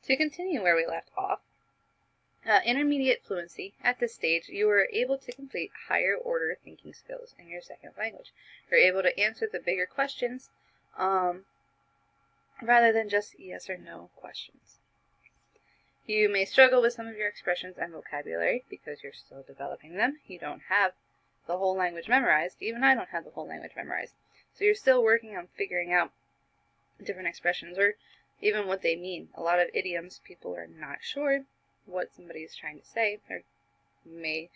To continue where we left off, intermediate fluency, at this stage, you are able to complete higher order thinking skills in your second language. You're able to answer the bigger questions rather than just yes or no questions. You may struggle with some of your expressions and vocabulary because you're still developing them. You don't have the whole language memorized. Even I don't have the whole language memorized. So you're still working on figuring out different expressions or even what they mean. A lot of idioms, people are not sure what somebody is trying to say, or may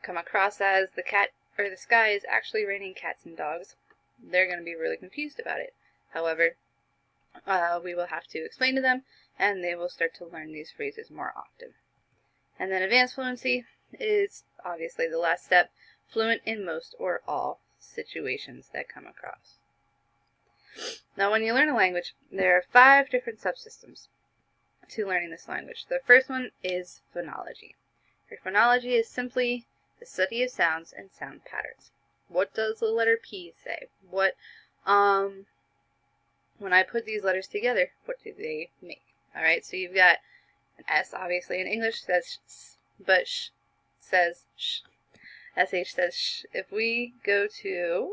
come across as the cat or the sky is actually raining cats and dogs. They're going to be really confused about it. However, we will have to explain to them, and they will start to learn these phrases more often. And then advanced fluency is obviously the last step, fluent in most or all situations that come across. Now, when you learn a language, there are 5 different subsystems to learning this language. The first one is phonology. Your phonology is simply the study of sounds and sound patterns. What does the letter P say? What, when I put these letters together, what do they make? Alright, so you've got an S, obviously in English says s, but sh says sh. SH says sh. If we go to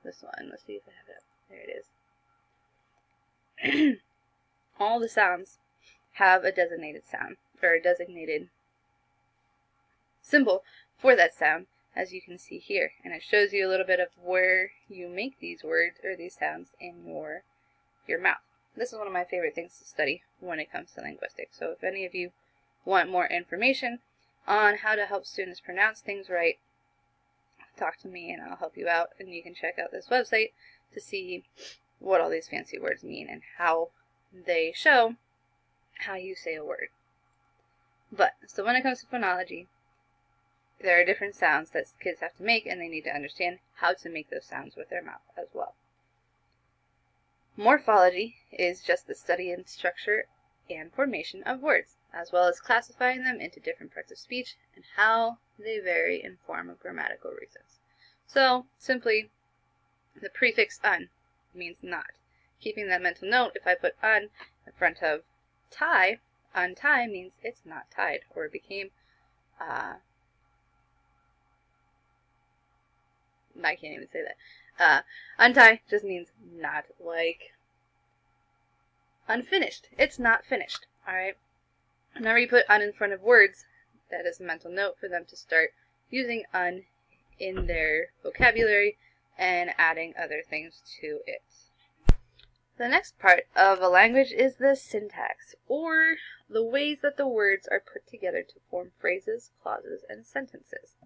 this one, let's see if I have it up. There it is. All the sounds have a designated sound, or a designated symbol for that sound, as you can see here. And it shows you a little bit of where you make these words or these sounds in your mouth. This is one of my favorite things to study when it comes to linguistics. So if any of you want more information on how to help students pronounce things right, talk to me and I'll help you out. And you can check out this website to see what all these fancy words mean and how they show how you say a word. But, so when it comes to phonology, there are different sounds that kids have to make, and they need to understand how to make those sounds with their mouth as well. Morphology is just the study and structure and formation of words, as well as classifying them into different parts of speech and how they vary in form of grammatical reasons. So, simply, the prefix un means not. Keeping that mental note, if I put un in front of tie, untie means it's not tied, or it became, I can't even say that. Untie just means not, like unfinished. It's not finished, alright? Whenever you put un in front of words, that is a mental note for them to start using un in their vocabulary and adding other things to it. The next part of a language is the syntax, or the ways that the words are put together to form phrases, clauses, and sentences.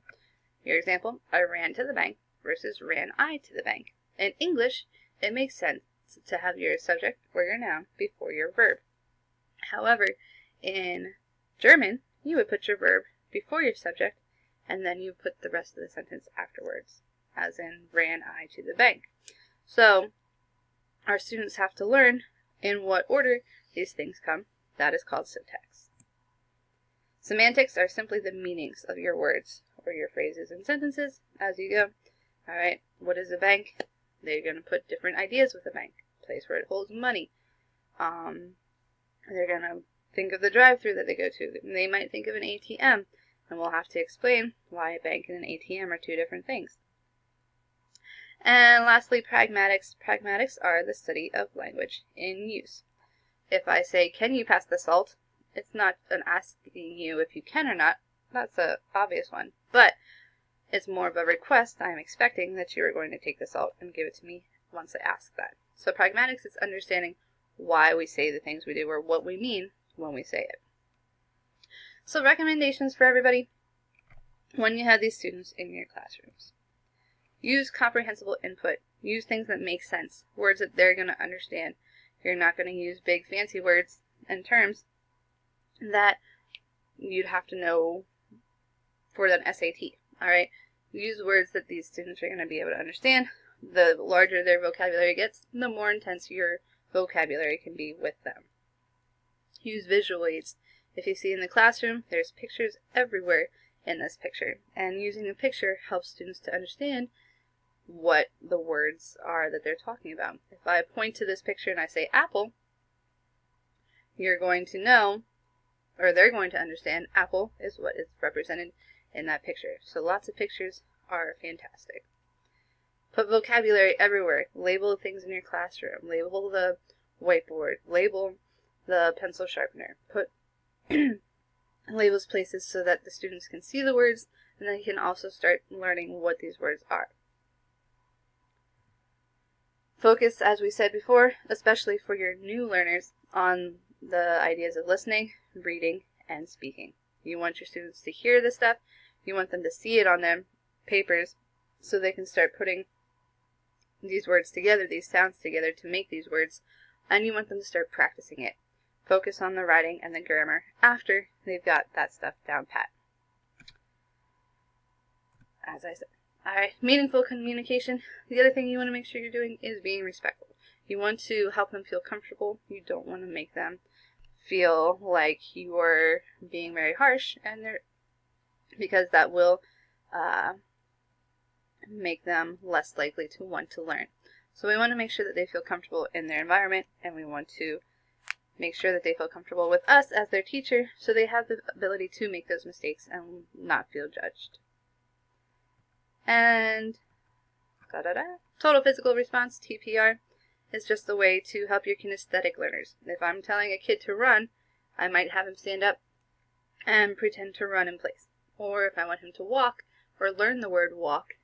Your example, I ran to the bank versus ran I to the bank. In English, it makes sense to have your subject or your noun before your verb. However, in German, you would put your verb before your subject, and then you put the rest of the sentence afterwards, as in ran I to the bank. So, our students have to learn in what order these things come. That is called syntax. Semantics are simply the meanings of your words or your phrases and sentences as you go. Alright, what is a bank? They're going to put different ideas with a bank. A place where it holds money. They're going to think of the drive-thru that they go to. They might think of an ATM, and we'll have to explain why a bank and an ATM are 2 different things. And lastly, pragmatics. Pragmatics are the study of language in use. If I say, can you pass the salt? It's not an asking you if you can or not. That's an obvious one. But it's more of a request. I'm expecting that you are going to take the salt and give it to me once I ask that. So pragmatics is understanding why we say the things we do or what we mean when we say it. So recommendations for everybody when you have these students in your classrooms. Use comprehensible input. Use things that make sense. Words that they're going to understand. You're not going to use big fancy words and terms that you'd have to know for an SAT. Alright? Use words that these students are going to be able to understand. The larger their vocabulary gets, the more intense your vocabulary can be with them. Use visual aids. If you see in the classroom, there's pictures everywhere in this picture. And using a picture helps students to understand what the words are that they're talking about. If I point to this picture and I say apple, you're going to know, or they're going to understand, apple is what is represented in that picture. So lots of pictures are fantastic. Put vocabulary everywhere. Label things in your classroom. Label the whiteboard. Label the pencil sharpener. Put labels places so that the students can see the words, and they can also start learning what these words are. Focus, as we said before, especially for your new learners, on the ideas of listening, reading, and speaking. You want your students to hear this stuff. You want them to see it on their papers so they can start putting these words together, these sounds together to make these words, and you want them to start practicing it. Focus on the writing and the grammar after they've got that stuff down pat. As I said. Alright, meaningful communication. The other thing you want to make sure you're doing is being respectful. You want to help them feel comfortable. You don't want to make them feel like you're being very harsh, and because that will make them less likely to want to learn. So we want to make sure that they feel comfortable in their environment, and we want to make sure that they feel comfortable with us as their teacher, so they have the ability to make those mistakes and not feel judged. And total physical response, TPR, is just the way to help your kinesthetic learners. If I'm telling a kid to run, I might have him stand up and pretend to run in place. Or if I want him to walk or learn the word walk,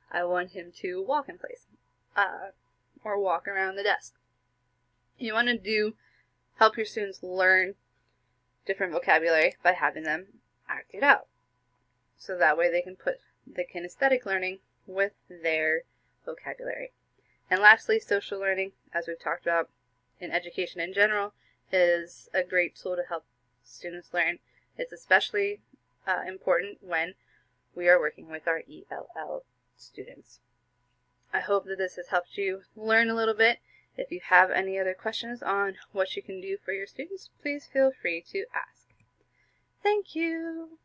I want him to walk in place or walk around the desk. You want to help your students learn different vocabulary by having them act it out. So that way they can put the kinesthetic learning with their vocabulary. And lastly, social learning, as we've talked about in education in general, is a great tool to help students learn. It's especially important when we are working with our ELL students. I hope that this has helped you learn a little bit. If you have any other questions on what you can do for your students, please feel free to ask. Thank you!